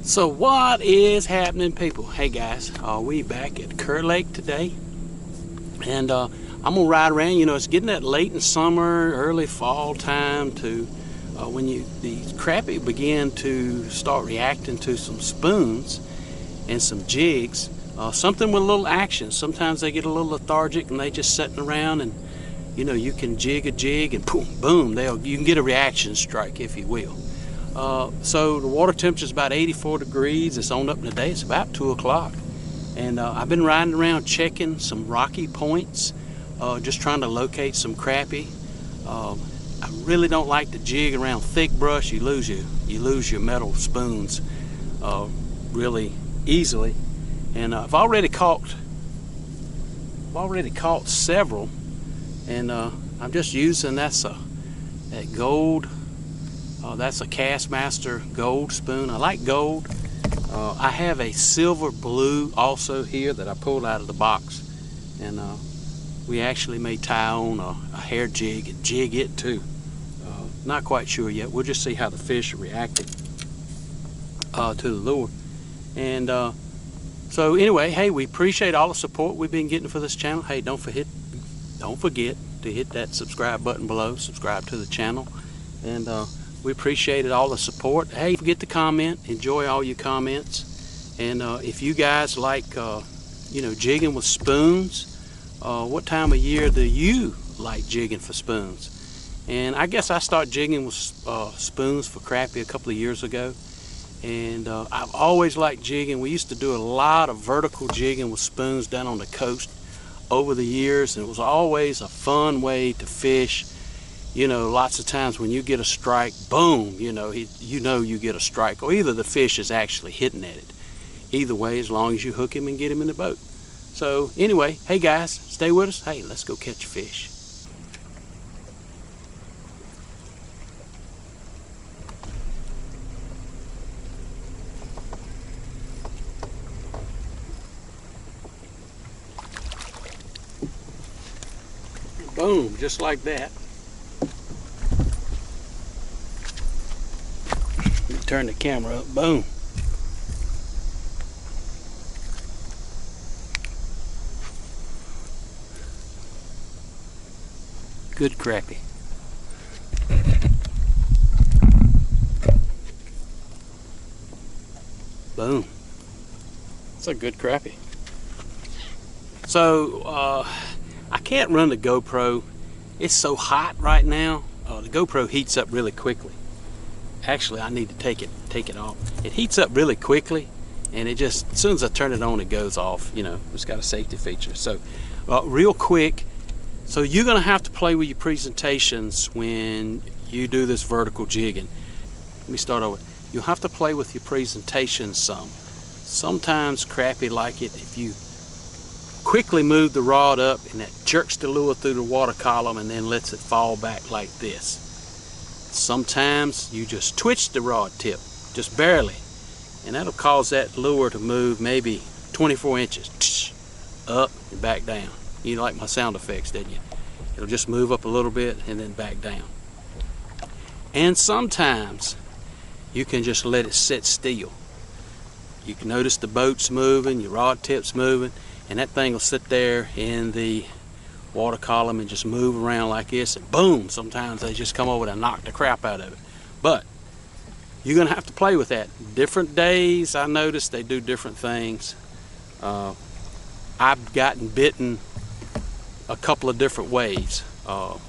So what is happening, people? Hey guys, we back at Kerr Lake today, and I'm gonna ride around. You know, it's getting that late in summer, early fall time to when the crappie begin to start reacting to some spoons and some jigs, something with a little action. Sometimes they get a little lethargic and they just sitting around, and you know, you can jig a jig and boom, boom, you can get a reaction strike, if you will. So the water temperature is about 84 degrees. It's on up today. It's about 2 o'clock. And I've been riding around checking some rocky points, just trying to locate some crappie. I really don't like to jig around thick brush. You lose your metal spoons really easily. And I've already caught several, and I'm just using that gold. That's a Castmaster gold spoon. I like gold. I have a silver blue also here that I pulled out of the box, and we actually may tie on a hair jig and jig it too. Not quite sure yet. We'll just see how the fish are reacting to the lure. And so anyway, hey, we appreciate all the support we've been getting for this channel. Hey, don't forget to hit that subscribe button below. Subscribe to the channel, and we appreciated all the support. Hey, don't forget to comment. Enjoy all your comments. And if you guys like, you know, jigging with spoons, what time of year do you like jigging for spoons? And I guess I started jigging with spoons for crappie a couple of years ago. And I've always liked jigging. We used to do a lot of vertical jigging with spoons down on the coast over the years, and it was always a fun way to fish. You know, lots of times when you get a strike, boom, you know you get a strike, or either the fish is actually hitting at it. Either way, as long as you hook him and get him in the boat. So anyway, hey guys, stay with us. Hey, let's go catch a fish. Boom, just like that. Turn the camera up, boom. Good crappie. Boom. It's a good crappie. So, I can't run the GoPro. It's so hot right now. The GoPro heats up really quickly. Actually, I need to take it off. It heats up really quickly, and it just, as soon as I turn it on, it goes off. You know, it's got a safety feature. So real quick, so you're gonna have to play with your presentations when you do this vertical jigging. Let me start over. You'll have to play with your presentations some. Sometimes crappie like it if you quickly move the rod up and that jerks the lure through the water column and then lets it fall back like this. Sometimes you just twitch the rod tip, just barely, and that'll cause that lure to move maybe 24 inches, up and back down. You like my sound effects, didn't you? It'll just move up a little bit and then back down. And sometimes you can just let it sit still. You can notice the boat's moving, your rod tip's moving, and that thing will sit there in the water column and just move around like this, and boom, sometimes they just come over and knock the crap out of it. But you're gonna have to play with that. Different days, I noticed they do different things. I've gotten bitten a couple of different ways. Got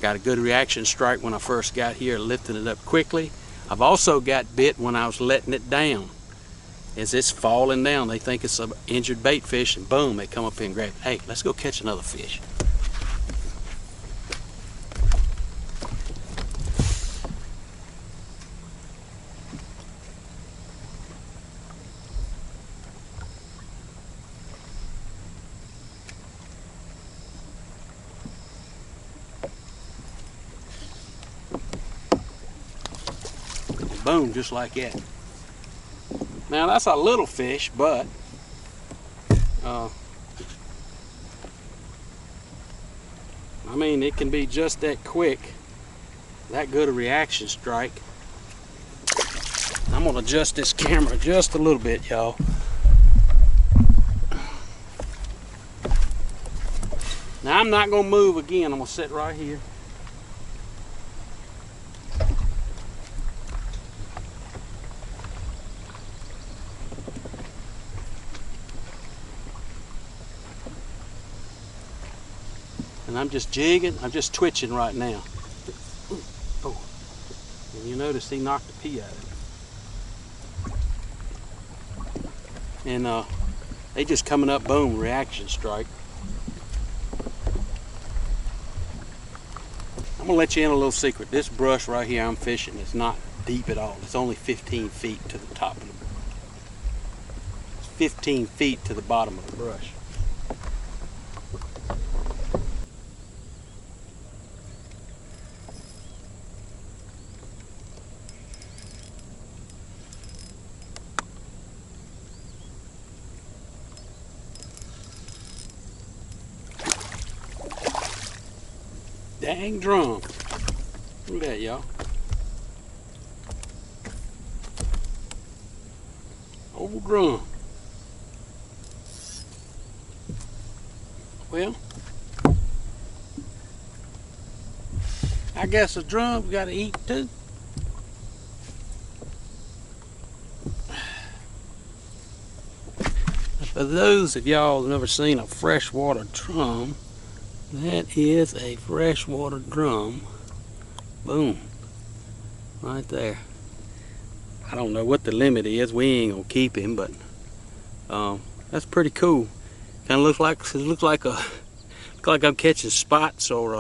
a good reaction strike when I first got here, lifting it up quickly. I've also got bit when I was letting it down. As it's falling down, they think it's an injured bait fish, and boom, they come up here and grab it. Hey, let's go catch another fish. And boom, just like that. Now that's a little fish, but I mean, it can be just that quick, that good a reaction strike. I'm gonna adjust this camera just a little bit, y'all. Now I'm not gonna move again. I'm gonna sit right here. And I'm just jigging. I'm just twitching right now. Oh, and you notice he knocked the pee out of it. And they just coming up, boom, reaction strike. I'm gonna let you in a little secret. This brush right here I'm fishing is not deep at all. It's only 15 feet to the top of the brush. It's 15 feet to the bottom of the brush. Dang drum. Look at that, y'all. Old drum. Well, I guess a drum's got to eat too. For those of y'all who've never seen a freshwater drum, that is a freshwater drum. Boom. Right there. I don't know what the limit is. We ain't gonna keep him, but that's pretty cool. Kind of looks like I'm catching spots or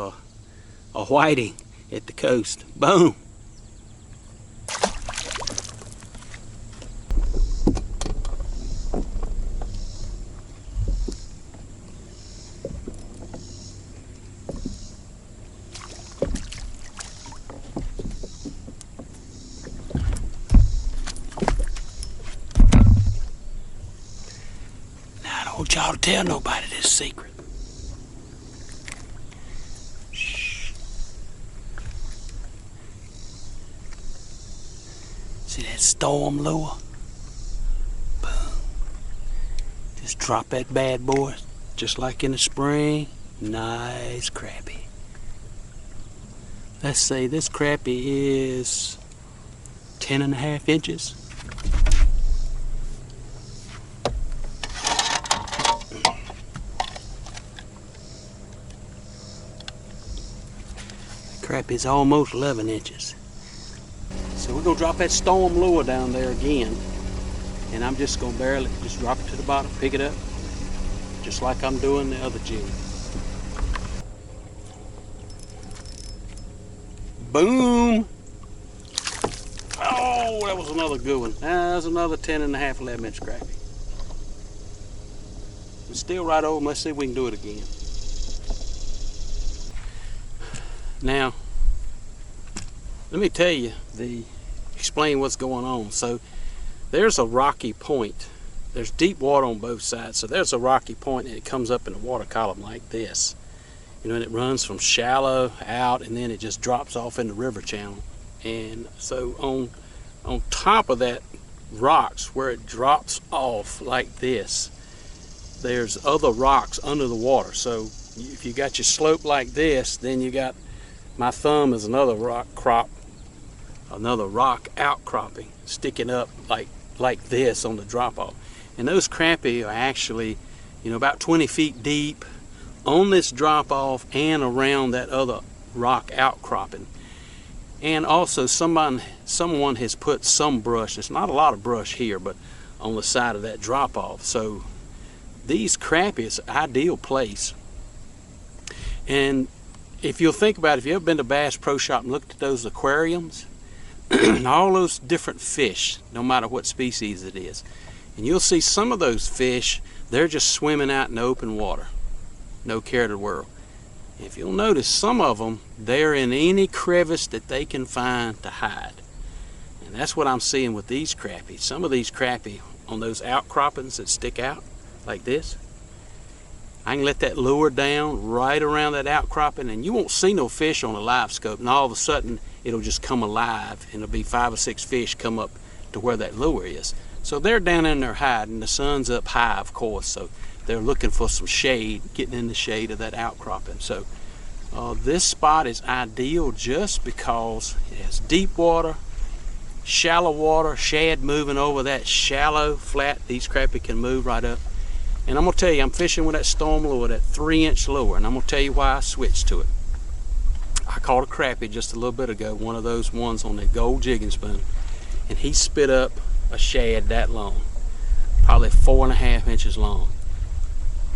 a whiting at the coast. Boom. I don't want y'all to tell nobody this secret. Shh. See that storm lure? Boom. Just drop that bad boy, just like in the spring. Nice crappie. Let's say this crappie is 10.5 inches. Crappie's almost 11 inches. So we're gonna drop that storm lure down there again, and I'm just gonna barely just drop it to the bottom, pick it up, just like I'm doing the other jig. Boom! Oh, that was another good one. That was another 10.5, 11 inch crappie. It's still right over. Let's see if we can do it again. Now, let me tell you, explain what's going on. So there's a rocky point. There's deep water on both sides. So there's a rocky point and it comes up in a water column like this. You know, and it runs from shallow out and then it just drops off in the river channel. And so on top of that rocks where it drops off like this, there's other rocks under the water. So if you got your slope like this, then you got, my thumb is another rock outcropping sticking up like this on the drop off. And those crappie are actually, you know, about 20 feet deep on this drop off and around that other rock outcropping. And also someone has put some brush, there's not a lot of brush here, but on the side of that drop off. So these crappie is an ideal place. And if you'll think about it, if you've ever been to Bass Pro Shop and looked at those aquariums, all those different fish, no matter what species it is, and you'll see some of those fish, they're just swimming out in the open water, no care to the world. If you'll notice, some of them, they're in any crevice that they can find to hide. And that's what I'm seeing with these crappie. Some of these crappie on those outcroppings that stick out like this, I can let that lure down right around that outcropping and you won't see no fish on a live scope, and all of a sudden it'll just come alive and it'll be 5 or 6 fish come up to where that lure is. So they're down in there hiding. The sun's up high, of course, so they're looking for some shade, getting in the shade of that outcropping. So this spot is ideal just because it has deep water, shallow water, shad moving over that shallow flat. These crappie can move right up. And I'm gonna tell you, I'm fishing with that storm lure, that 3-inch lure, and I'm gonna tell you why I switched to it. I caught a crappie just a little bit ago, one of those ones on that gold jigging spoon, and he spit up a shad that long, probably 4.5 inches long.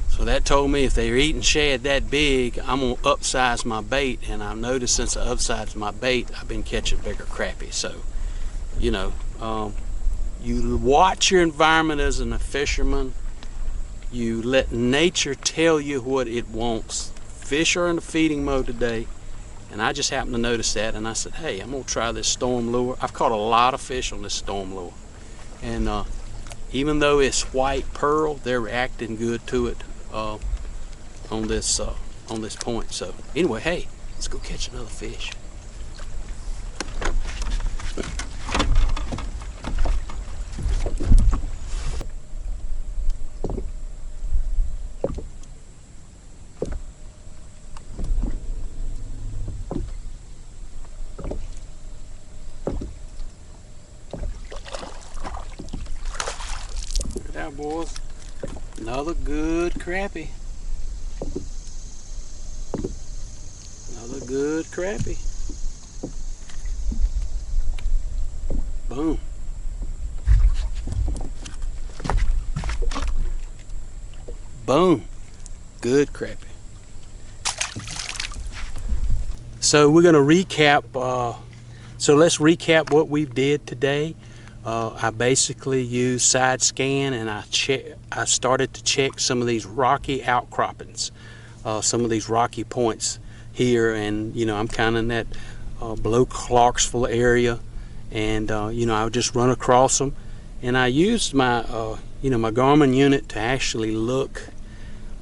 So that told me if they're eating shad that big, I'm gonna upsize my bait, and I've noticed since I upsized my bait, I've been catching bigger crappie. So, you know, you watch your environment as a fisherman. You let nature tell you what it wants. Fish are in the feeding mode today, and I just happened to notice that, and I said, hey, I'm gonna try this storm lure. I've caught a lot of fish on this storm lure, and even though it's white pearl, they're reacting good to it on this point. So anyway, hey, let's go catch another fish. There, boys, another good crappie. Another good crappie. Boom. Boom. Good crappie. So we're going to recap. So let's recap what we did today. I basically used side scan, and I started to check some of these rocky outcroppings, some of these rocky points here, and you know, I'm kind of in that below Clarksville area, and you know, I would just run across them, and I used my you know, my Garmin unit to actually look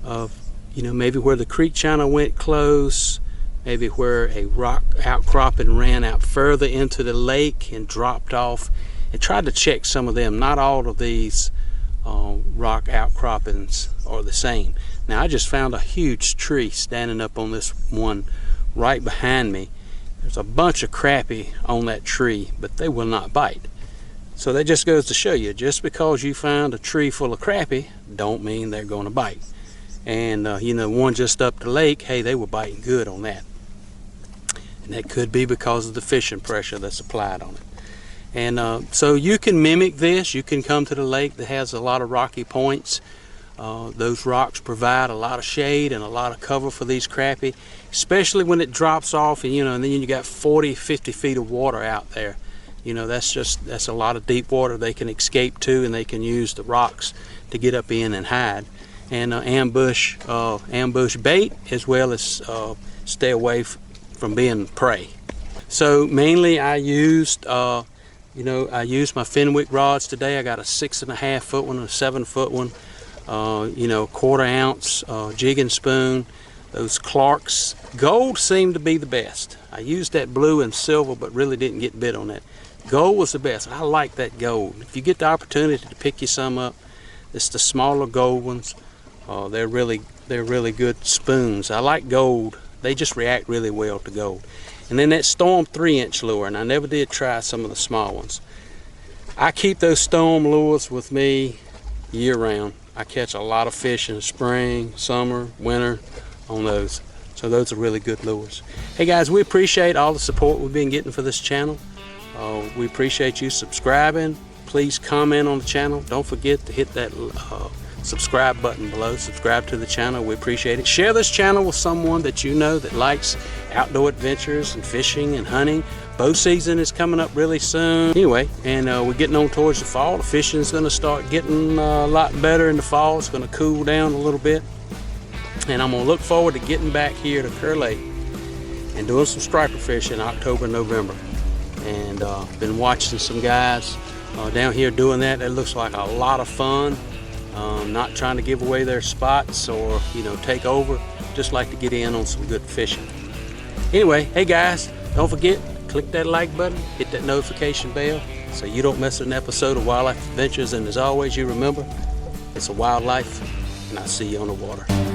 you know, maybe where the creek channel went close, maybe where a rock outcropping ran out further into the lake and dropped off, and tried to check some of them. Not all of these rock outcroppings are the same. Now I just found a huge tree standing up on this one right behind me. There's a bunch of crappie on that tree, but they will not bite. So that just goes to show you, just because you found a tree full of crappie don't mean they're going to bite. And you know, one just up the lake, hey, they were biting good on that. And that could be because of the fishing pressure that's applied on it. And so you can mimic this. You can come to the lake that has a lot of rocky points. Those rocks provide a lot of shade and a lot of cover for these crappie, especially when it drops off, and you know, and then you got 40-50 feet of water out there. You know, that's a lot of deep water they can escape to, and they can use the rocks to get up in and hide, and ambush bait, as well as stay away from being prey. So mainly I used you know, I used my Fenwick rods today. I got a 6.5 foot one and a 7 foot one. You know, 1/4 ounce jigging spoon. Those Clark's gold seemed to be the best. I used that blue and silver, but really didn't get bit on that. Gold was the best. I like that gold. If you get the opportunity to pick you some up, it's the smaller gold ones. They're really good spoons. I like gold. They just react really well to gold. And then that Storm 3-inch lure, and I never did try some of the small ones. I keep those Storm lures with me year round. I catch a lot of fish in the spring, summer, winter on those. So those are really good lures. Hey guys, we appreciate all the support we've been getting for this channel. We appreciate you subscribing. Please comment on the channel. Don't forget to hit that subscribe button below. Subscribe to the channel. We appreciate it. Share this channel with someone that you know that likes outdoor adventures and fishing and hunting. Bow season is coming up really soon. Anyway, and we're getting on towards the fall. The fishing is going to start getting a lot better in the fall. It's going to cool down a little bit. And I'm going to look forward to getting back here to Kerr Lake and doing some striper fishing in October, November. And been watching some guys down here doing that. It looks like a lot of fun. Not trying to give away their spots or, you know, take over. Just like to get in on some good fishing. Anyway, hey guys, don't forget, click that like button, hit that notification bell, so you don't miss an episode of Wildlife Adventures. And as always, you remember, it's a wildlife, and I'll see you on the water.